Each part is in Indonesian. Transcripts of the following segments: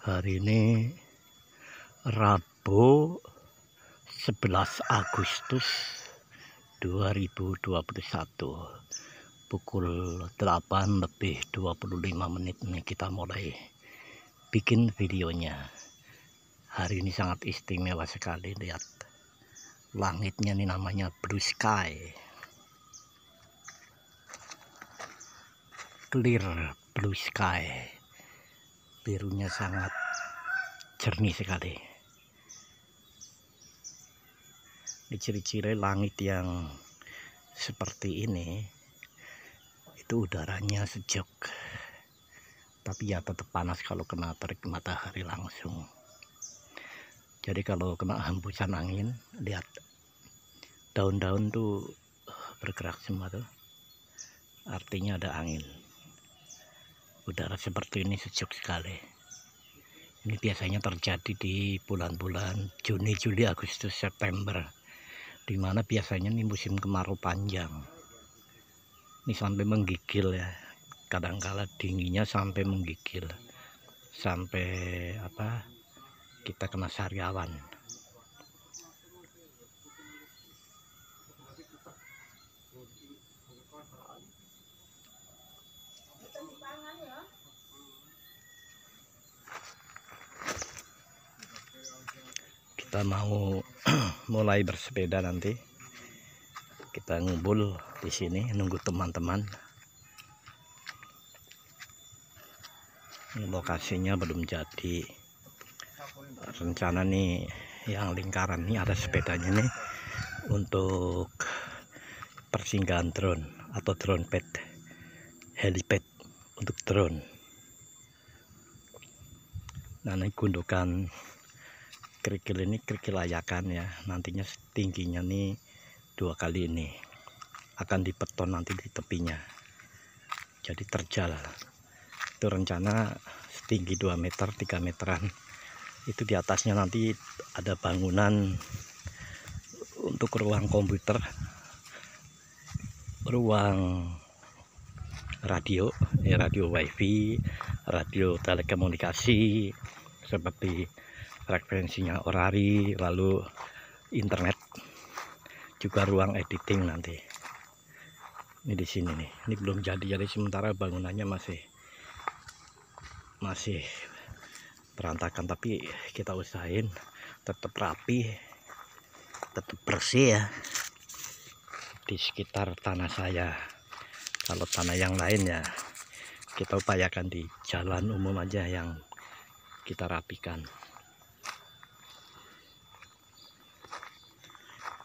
Hari ini Rabu 11 Agustus 2021 pukul 8:25 nih kita mulai bikin videonya. Hari ini sangat istimewa sekali, lihat langitnya nih, namanya blue sky, clear blue sky, birunya sangat jernih sekali. Ini ciri-ciri langit yang seperti ini, itu udaranya sejuk, tapi ya tetap panas kalau kena terik matahari langsung. Jadi kalau kena hembusan angin, lihat daun-daun tuh bergerak semua tuh, artinya ada angin. Udara seperti ini sejuk sekali. Ini biasanya terjadi di bulan-bulan Juni, Juli, Agustus, September, dimana biasanya ini musim kemarau panjang. Ini sampai menggigil ya, kadangkala dinginnya sampai menggigil, sampai kita kena sariawan. Kita mau mulai bersepeda, nanti kita ngumpul di sini nunggu teman-teman. Lokasinya belum jadi, rencana nih yang lingkaran nih ada sepedanya nih untuk persinggahan drone atau drone pad, helipad untuk drone. Nah, ini gundukan kerikil ini kerikil layakan ya, nantinya tingginya nih 2 kali ini akan dibeton nanti di tepinya, jadi terjal. Itu rencana setinggi 2 meter 3 meteran. Itu di atasnya nanti ada bangunan untuk ruang komputer, ruang radio, radio wifi, radio telekomunikasi seperti frekuensinya orari, lalu internet, juga ruang editing nanti. Ini di sini nih, ini belum jadi sementara bangunannya masih berantakan, tapi kita usahain tetap rapi, tetap bersih ya di sekitar tanah saya. Kalau tanah yang lain ya kita upayakan di jalan umum aja yang kita rapikan.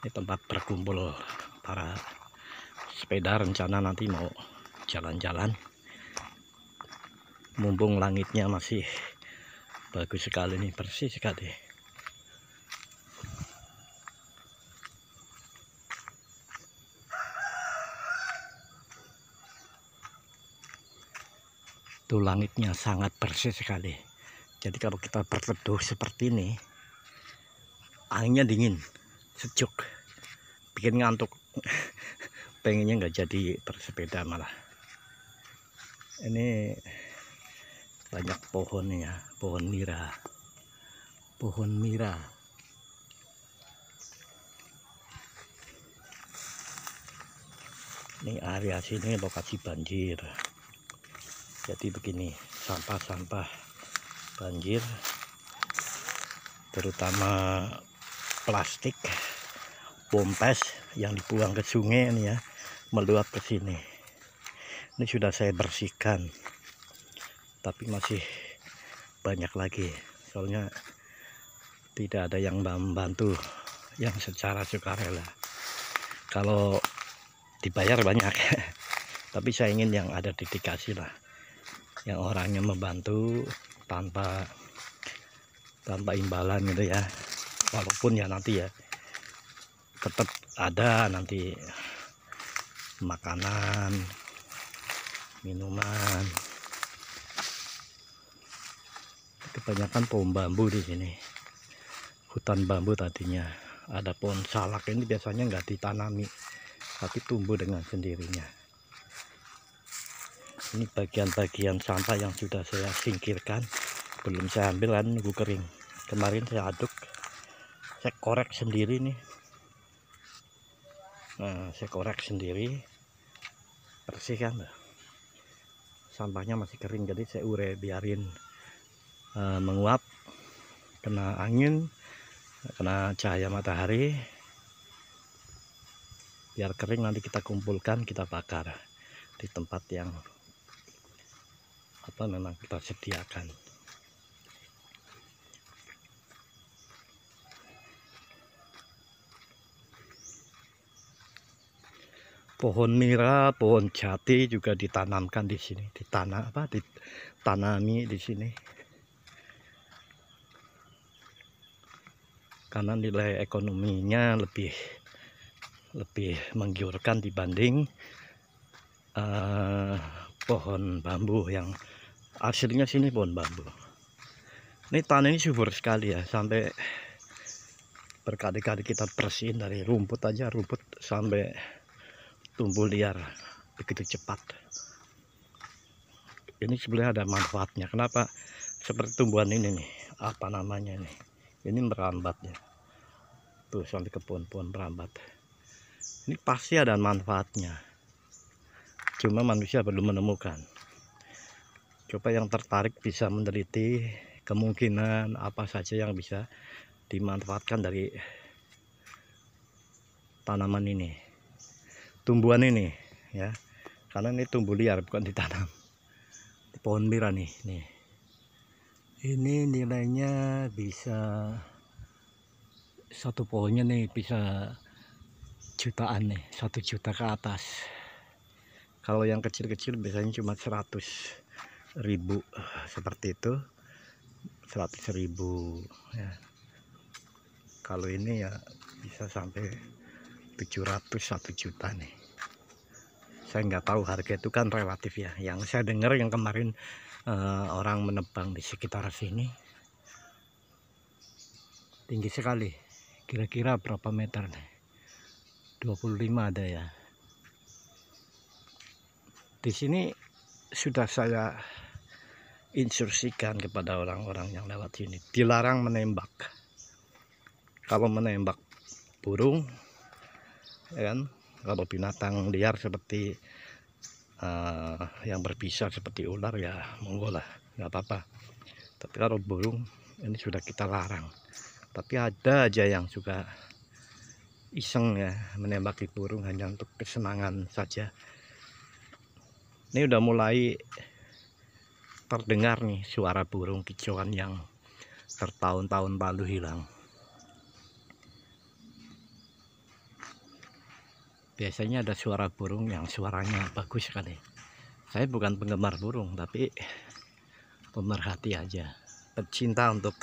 Ini tempat berkumpul para sepeda, rencana nanti mau jalan-jalan, mumpung langitnya masih bagus sekali nih, bersih sekali. Tuh langitnya sangat bersih sekali. Jadi kalau kita berteduh seperti ini, anginnya dingin, sejuk, bikin ngantuk. Pengennya nggak jadi bersepeda malah. Ini banyak pohonnya, pohon mira, pohon mira. Ini area sini lokasi banjir. Jadi begini, sampah-sampah banjir, terutama plastik, bompes yang dibuang ke sungai ini ya, meluap ke sini. Ini sudah saya bersihkan, tapi masih banyak lagi, soalnya tidak ada yang membantu yang secara sukarela. Kalau dibayar banyak tapi saya ingin yang ada dedikasi lah, yang orangnya membantu tanpa imbalan gitu ya. Walaupun ya nanti ya tetap ada nanti makanan, minuman. Kebanyakan pohon bambu di sini, hutan bambu tadinya. Ada pohon salak, ini biasanya nggak ditanami tapi tumbuh dengan sendirinya. Ini bagian-bagian sampah yang sudah saya singkirkan belum saya ambil kan, nunggu kering. Kemarin saya aduk, saya korek sendiri nih. Nah, saya korek sendiri, bersihkan. Sampahnya masih kering, jadi saya ure, biarin menguap, kena angin, kena cahaya matahari, biar kering. Nanti kita kumpulkan, kita bakar di tempat yang memang kita sediakan. Pohon mira, pohon jati juga ditanamkan di sini, ditanami di sini. Karena nilai ekonominya lebih menggiurkan dibanding pohon bambu yang aslinya sini pohon bambu. Ini tanah ini subur sekali ya, sampai berkali-kali kita bersihin dari rumput aja, rumput sampai tumbuh liar begitu cepat. Ini sebenarnya ada manfaatnya. Kenapa seperti tumbuhan ini nih, apa namanya nih, ini merambat ya, tuh sampai ke pohon-pohon merambat. Ini pasti ada manfaatnya, cuma manusia belum menemukan. Coba yang tertarik bisa meneliti kemungkinan apa saja yang bisa dimanfaatkan dari tanaman ini, tumbuhan ini ya, karena ini tumbuh liar, bukan ditanam. Pohon mira nih, ini nilainya bisa, satu pohonnya nih bisa jutaan nih, 1 juta ke atas. Kalau yang kecil-kecil biasanya cuma 100.000 seperti itu, 100.000 ya. Kalau ini ya bisa sampai 700, 1 juta nih. Saya nggak tahu, harga itu kan relatif ya. Yang saya dengar yang kemarin orang menebang di sekitar sini tinggi sekali. Kira-kira berapa meter nih? 25 ada ya. Di sini sudah saya instruksikan kepada orang-orang yang lewat sini, dilarang menembak. Kalau menembak burung, ya kan, kalau binatang liar seperti yang berbisa seperti ular ya monggo lah, nggak apa-apa. Tapi kalau burung ini sudah kita larang. Tapi ada aja yang suka iseng ya, menembaki burung hanya untuk kesenangan saja. Ini udah mulai terdengar nih suara burung kicauan yang bertahun-tahun lalu hilang. Biasanya ada suara burung yang suaranya bagus sekali. Saya bukan penggemar burung, tapi pemerhati aja, pecinta untuk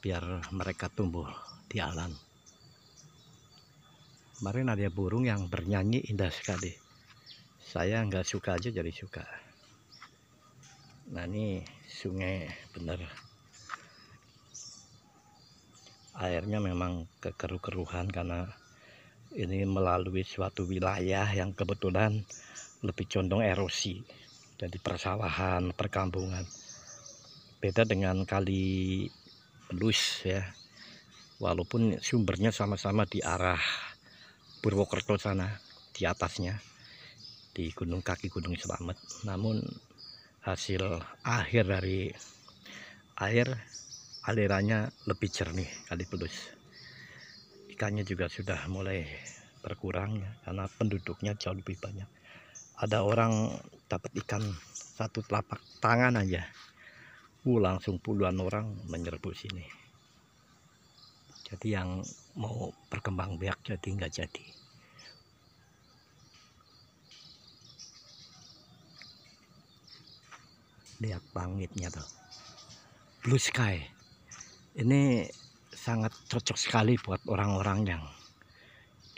biar mereka tumbuh di alam. Kemarin ada burung yang bernyanyi indah sekali. Saya nggak suka aja jadi suka. Nah ini sungai bener, airnya memang kekeruh-keruhan karena ini melalui suatu wilayah yang kebetulan lebih condong erosi, jadi persawahan, perkampungan. Beda dengan Kali Lus ya, walaupun sumbernya sama-sama di arah Purwokerto sana, di atasnya, di kaki Gunung Slamet. Namun hasil akhir dari air alirannya lebih jernih Kali Pelus. Ikannya juga sudah mulai berkurang ya, karena penduduknya jauh lebih banyak. Ada orang dapat ikan 1 telapak tangan aja, langsung puluhan orang menyerbu sini. Jadi yang mau berkembang biak jadi nggak jadi. Lihat langitnya tuh, blue sky. Ini sangat cocok sekali buat orang-orang yang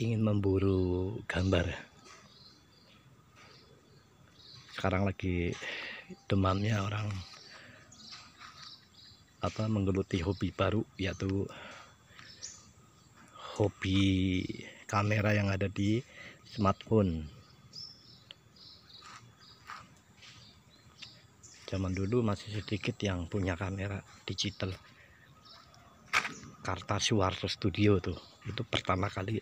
ingin memburu gambar. Sekarang lagi demamnya orang menggeluti hobi baru, yaitu hobi kamera yang ada di smartphone. Zaman dulu masih sedikit yang punya kamera digital. Kartasuarto Studio tuh, itu pertama kali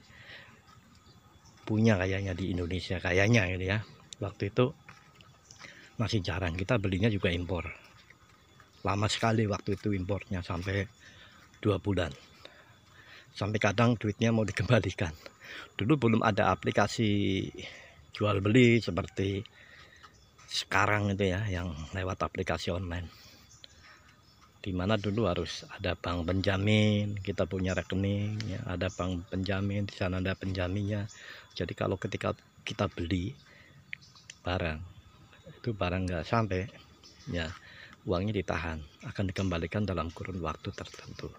punya kayaknya di Indonesia, kayaknya gitu ya. Waktu itu masih jarang, kita belinya juga impor. Lama sekali waktu itu impornya, sampai 2 bulan. Sampai kadang duitnya mau dikembalikan. Dulu belum ada aplikasi jual beli seperti sekarang itu ya, yang lewat aplikasi online. Dimana dulu harus ada bank penjamin, kita punya rekening ya, ada bank penjamin, di sana ada penjaminnya. Jadi kalau ketika kita beli barang, itu barang nggak sampai ya, uangnya ditahan, akan dikembalikan dalam kurun waktu tertentu.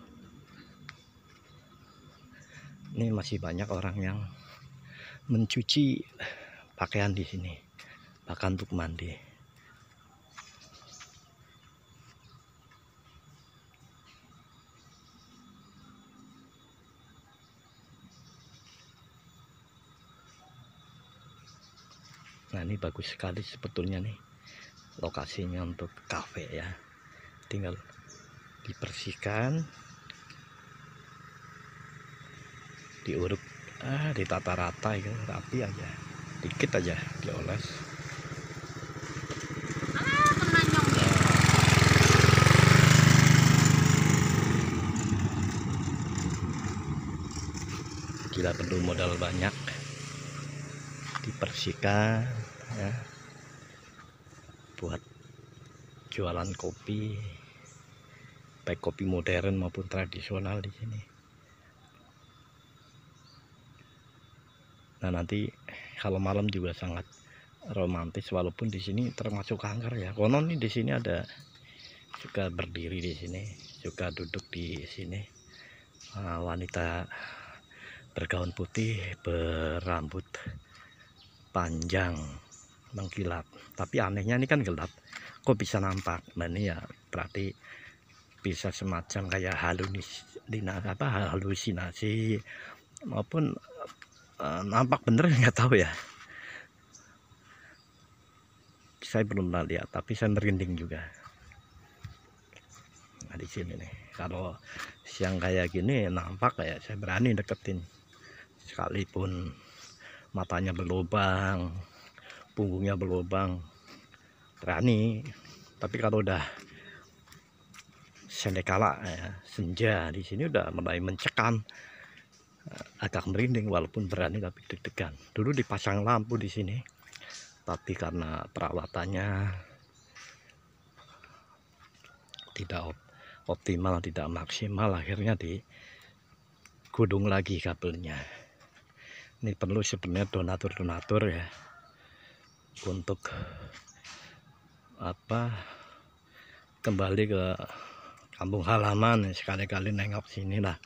Ini masih banyak orang yang mencuci pakaian di sini, bahkan untuk mandi. Nah, ini bagus sekali sebetulnya nih lokasinya untuk kafe ya. Tinggal dibersihkan, diuruk, ditata rata ya, rapi aja, dikit aja dioles. Tidak perlu modal banyak, dibersihkan ya, buat jualan kopi, baik kopi modern maupun tradisional di sini. Nah, nanti kalau malam juga sangat romantis, walaupun di sini termasuk angker ya. Konon nih di sini ada suka berdiri di sini, suka duduk di sini, wanita bergaun putih, berambut panjang, mengkilap. Tapi anehnya ini kan gelap, kok bisa nampak? Nah, ini ya berarti bisa semacam kayak halusinasi maupun nampak bener, nggak tahu ya. Saya belum pernah lihat, tapi saya merinding juga. Nah, di sini nih, kalau siang kayak gini nampak kayak saya berani deketin, sekalipun matanya berlubang, punggungnya berlubang, berani. Tapi kalau udah sendekala ya, senja, di sini udah mulai mencekam, agak merinding, walaupun berani tapi deg-degan. Dulu dipasang lampu di sini, tapi karena perawatannya tidak optimal, tidak maksimal, akhirnya digudung lagi kabelnya. Ini perlu sebenarnya donatur ya, untuk kembali ke kampung halaman, sekali-kali nengok sini lah,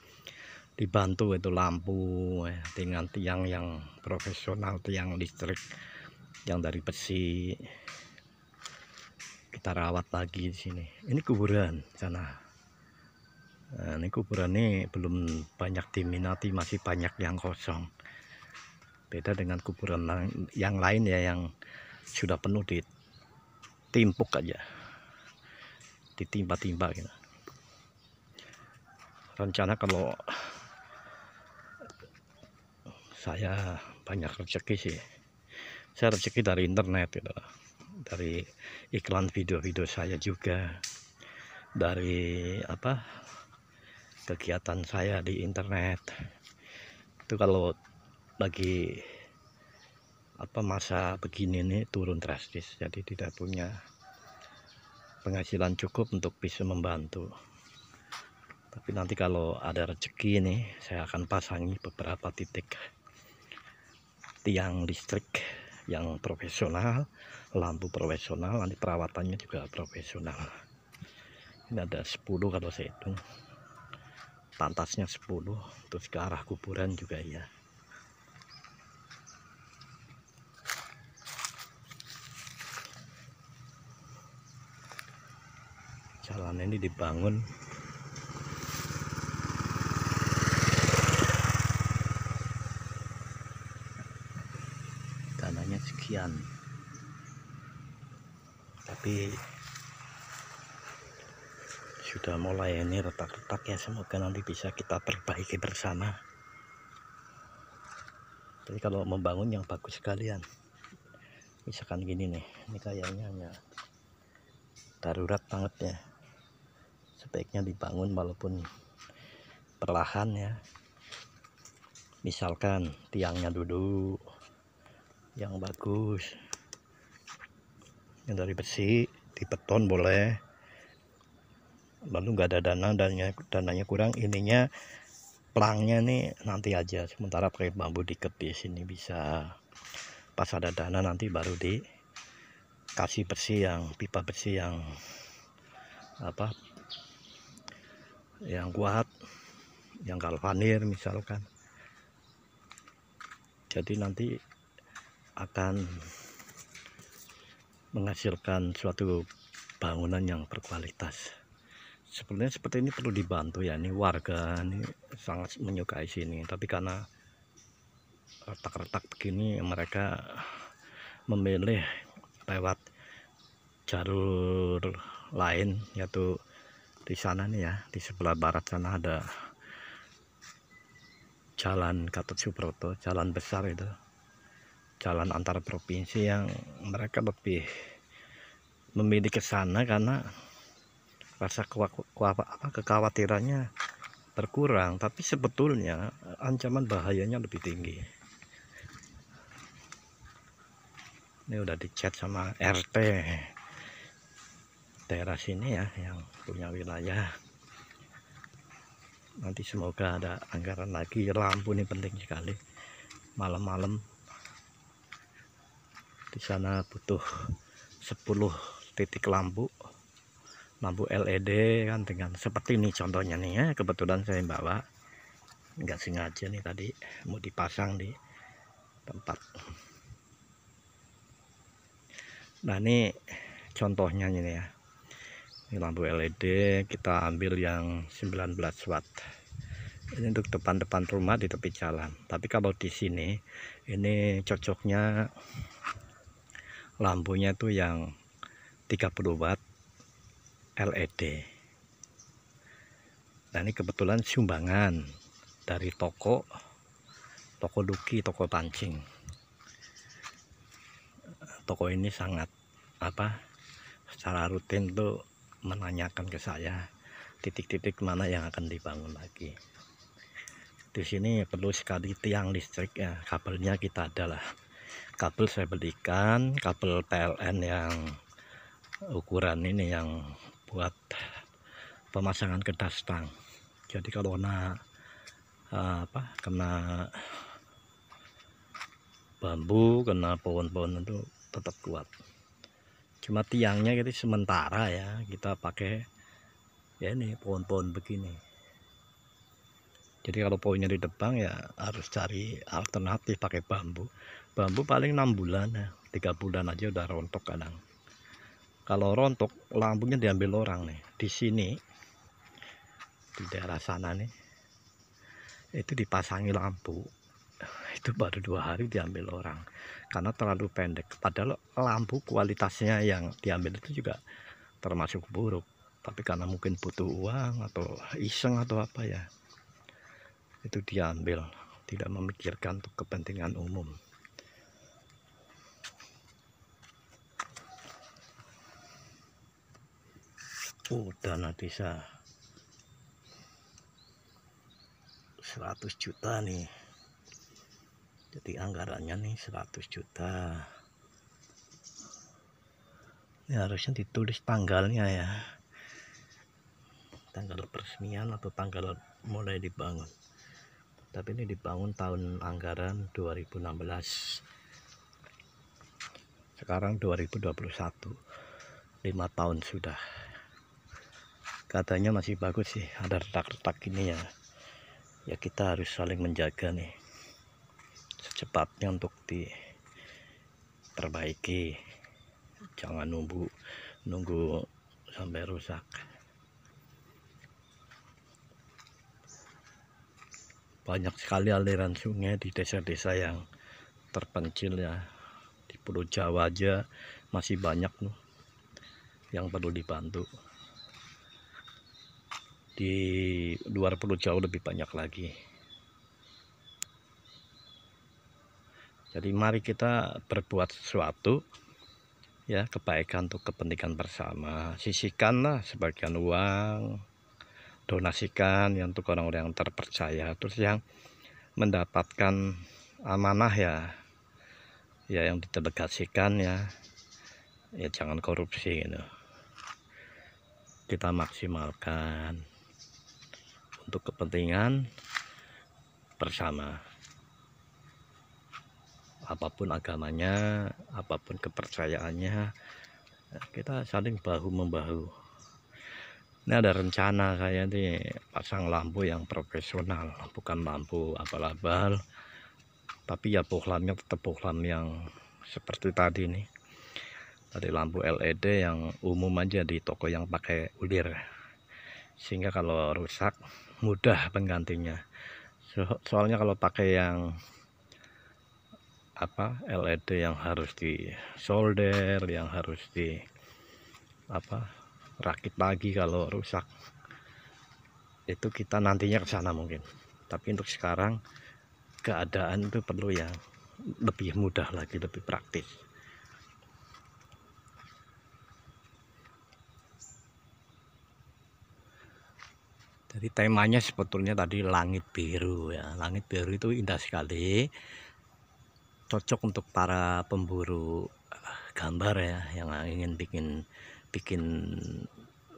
dibantu itu lampu ya, dengan tiang yang profesional, tiang listrik yang dari besi, kita rawat lagi di sini. Ini kuburan sana. Nah, ini kuburan ini belum banyak diminati, masih banyak yang kosong. Beda dengan kuburan yang lain ya, yang sudah penuh, ditimpuk aja, ditimpa-timpa gitu. Rencana kalau saya banyak rezeki sih, saya rezeki dari internet gitu, dari iklan video-video saya juga, dari kegiatan saya di internet. Itu kalau lagi masa begini nih turun drastis, jadi tidak punya penghasilan cukup untuk bisa membantu. Tapi nanti kalau ada rezeki nih, saya akan pasangi beberapa titik tiang listrik yang profesional, lampu profesional, nanti perawatannya juga profesional. Ini ada 10 kalau saya hitung, pantasnya 10, terus ke arah kuburan juga ya. Jalan ini dibangun dananya sekian, tapi sudah mulai ini retak-retak ya, semoga nanti bisa kita perbaiki bersama. Jadi kalau membangun yang bagus sekalian, misalkan gini nih, ini kayaknya hanya darurat banget ya, sebaiknya dibangun walaupun perlahan ya. Misalkan tiangnya dulu yang bagus, yang dari besi, di beton boleh. Lalu nggak ada dananya kurang, ininya pelangnya nih nanti aja, sementara pakai bambu diket di sini bisa. Pas ada dana nanti baru dikasih besi, yang pipa besi yang apa, yang kuat, yang galvanir misalkan. Jadi nanti akan menghasilkan suatu bangunan yang berkualitas. Sebenarnya seperti ini perlu dibantu ya, ini warga ini sangat menyukai sini, tapi karena retak-retak begini mereka memilih lewat jalur lain, yaitu di sana nih ya, di sebelah barat sana ada jalan Gatot Subroto, jalan besar itu, jalan antar provinsi, yang mereka lebih memilih ke sana karena rasa kekhawatirannya berkurang, tapi sebetulnya ancaman bahayanya lebih tinggi. Ini udah dicat sama RT daerah sini ya, yang punya wilayah. Nanti semoga ada anggaran lagi. Lampu ini penting sekali, malam-malam di sana butuh 10 titik lampu LED kan, dengan seperti ini contohnya nih ya. Kebetulan saya bawa, nggak sengaja nih tadi mau dipasang di tempat. Nah ini contohnya ini ya, ini lampu LED kita ambil yang 19 watt. Ini untuk depan-depan rumah di tepi jalan. Tapi kalau di sini ini cocoknya lampunya tuh yang 30 watt LED. Nah ini kebetulan sumbangan dari toko Luki, toko pancing. Toko ini sangat secara rutin tuh menanyakan ke saya titik-titik mana yang akan dibangun lagi. Di sini perlu sekali tiang listrik ya, kabelnya kita adalah kabel saya belikan, kabel PLN yang ukuran ini, yang buat pemasangan ke stang. Jadi kalau kena bambu, kena pohon-pohon itu tetap kuat. Cuma tiangnya gitu sementara ya, kita pakai ya ini pohon-pohon begini. Jadi kalau pohonnya di depan ya harus cari alternatif pakai bambu. Bambu paling 6 bulan ya, 3 bulan aja udah rontok kadang. Kalau rontok lampunya diambil orang nih. Di sini di daerah sana nih itu dipasangi lampu, itu baru 2 hari diambil orang karena terlalu pendek. Padahal lampu kualitasnya yang diambil itu juga termasuk buruk, tapi karena mungkin butuh uang atau iseng atau apa ya, itu diambil, tidak memikirkan untuk kepentingan umum. Dana desa 100 juta nih, jadi anggarannya nih 100 juta. Ini harusnya ditulis tanggalnya ya, tanggal peresmian atau tanggal mulai dibangun. Tapi ini dibangun tahun anggaran 2016, sekarang 2021, 5 tahun sudah. Katanya masih bagus sih, ada retak-retak ini ya. Ya kita harus saling menjaga nih, secepatnya untuk diperbaiki. Jangan nunggu sampai rusak. Banyak sekali aliran sungai di desa-desa yang terpencil ya. Di Pulau Jawa aja masih banyak nih yang perlu dibantu. di luar perlu jauh lebih banyak lagi. Jadi mari kita berbuat sesuatu ya, kebaikan untuk kepentingan bersama. Sisihkanlah sebagian uang, donasikan yang untuk orang-orang yang terpercaya. Terus yang mendapatkan amanah ya yang didelegasikan ya jangan korupsi gitu. Kita maksimalkan untuk kepentingan bersama, apapun agamanya, apapun kepercayaannya, kita saling bahu membahu. Ini ada rencana saya nih pasang lampu yang profesional, bukan lampu abal-abal, tapi ya bohlamnya tetap bohlam yang seperti tadi nih. Dari lampu LED yang umum aja di toko yang pakai ulir, sehingga kalau rusak mudah penggantinya. Soalnya kalau pakai yang LED yang harus di solder, yang harus di rakit lagi kalau rusak, itu kita nantinya ke sana mungkin. Tapi untuk sekarang keadaan itu perlu yang lebih mudah lagi, lebih praktis. Jadi temanya sebetulnya tadi langit biru ya. Langit biru itu indah sekali, cocok untuk para pemburu gambar ya, yang ingin bikin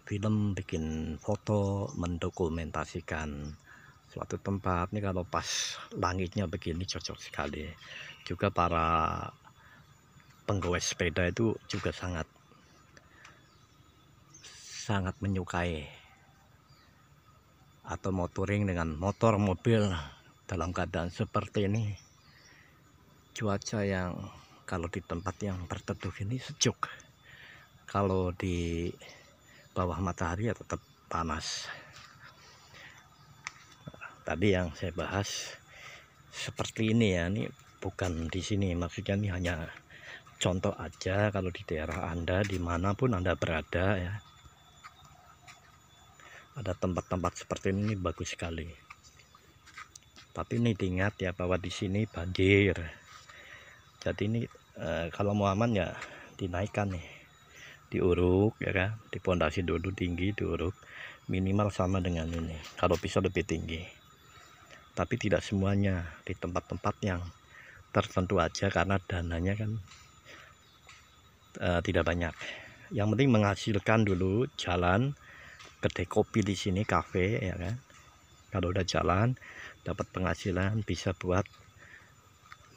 film, bikin foto, mendokumentasikan suatu tempat. Ini kalau pas langitnya begini cocok sekali. Juga para penggoes sepeda itu juga sangat menyukai, atau mau touring dengan motor, mobil dalam keadaan seperti ini. Cuaca yang kalau di tempat yang terteduh ini sejuk, kalau di bawah matahari ya tetap panas. Tadi yang saya bahas seperti ini ya, ini bukan di sini, maksudnya ini hanya contoh aja. Kalau di daerah Anda, dimanapun Anda berada ya, ada tempat-tempat seperti ini bagus sekali. Tapi ini diingat ya bahwa di sini banjir. Jadi ini kalau mau aman ya dinaikkan nih, diuruk ya kan, dipondasi dulu tinggi, diuruk minimal sama dengan ini, kalau bisa lebih tinggi. Tapi tidak semuanya, di tempat-tempat yang tertentu aja, karena dananya kan tidak banyak. Yang penting menghasilkan dulu jalan, kedai kopi di sini, kafe ya kan. Kalau udah jalan, dapat penghasilan, bisa buat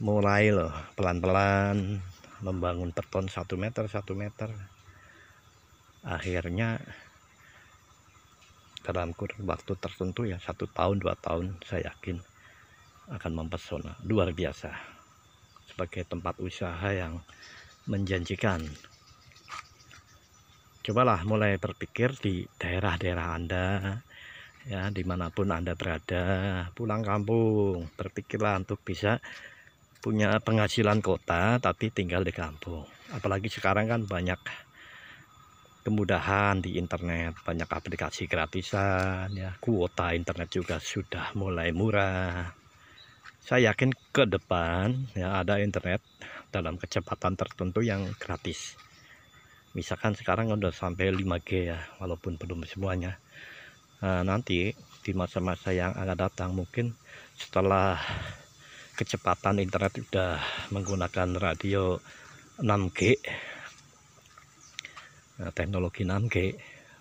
mulai loh pelan-pelan membangun beton 1 meter 1 meter. Akhirnya dalam kurun waktu tertentu ya 1 tahun 2 tahun, saya yakin akan mempesona luar biasa, sebagai tempat usaha yang menjanjikan. Cobalah mulai berpikir di daerah-daerah Anda ya, dimanapun Anda berada, pulang kampung, berpikirlah untuk bisa punya penghasilan kota tapi tinggal di kampung. Apalagi sekarang kan banyak kemudahan di internet, banyak aplikasi gratisan ya, kuota internet juga sudah mulai murah. Saya yakin ke depan ya ada internet dalam kecepatan tertentu yang gratis. Misalkan sekarang udah sampai 5G ya, walaupun belum semuanya. Nah, nanti di masa-masa yang akan datang, mungkin setelah kecepatan internet sudah menggunakan radio 6G, teknologi 6G,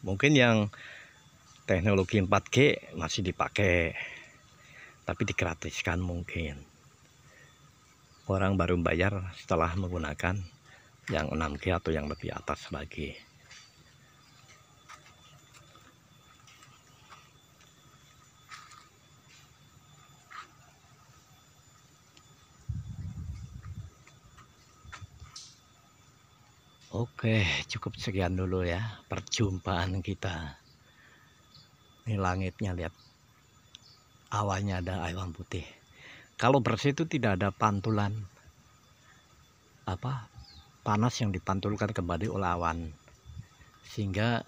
mungkin yang teknologi 4G masih dipakai, tapi digratiskan. Mungkin orang baru bayar setelah menggunakan yang 6G atau yang lebih atas lagi. Oke, cukup sekian dulu ya perjumpaan kita. Ini langitnya, lihat awannya, ada awan putih. Kalau bersih itu tidak ada pantulan panas yang dipantulkan kembali oleh awan, sehingga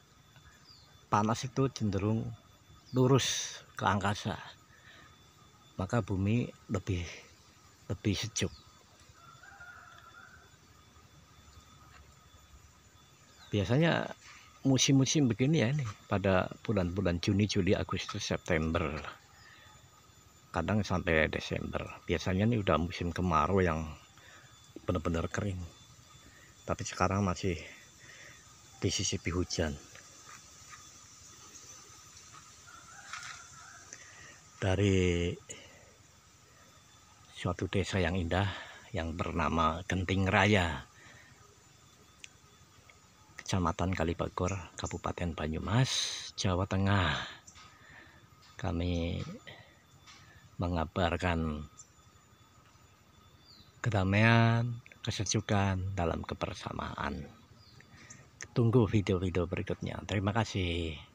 panas itu cenderung lurus ke angkasa, maka bumi lebih sejuk. Biasanya musim-musim begini ya, ini pada bulan-bulan Juni, Juli, Agustus, September, kadang sampai Desember. Biasanya ini udah musim kemarau yang benar-benar kering, tapi sekarang masih disisipi hujan. Dari suatu desa yang indah yang bernama Genting Raya, Kecamatan Kalibagor, Kabupaten Banyumas, Jawa Tengah, kami mengabarkan kedamaian, kesejukan dalam kebersamaan. Tunggu video-video berikutnya. Terima kasih.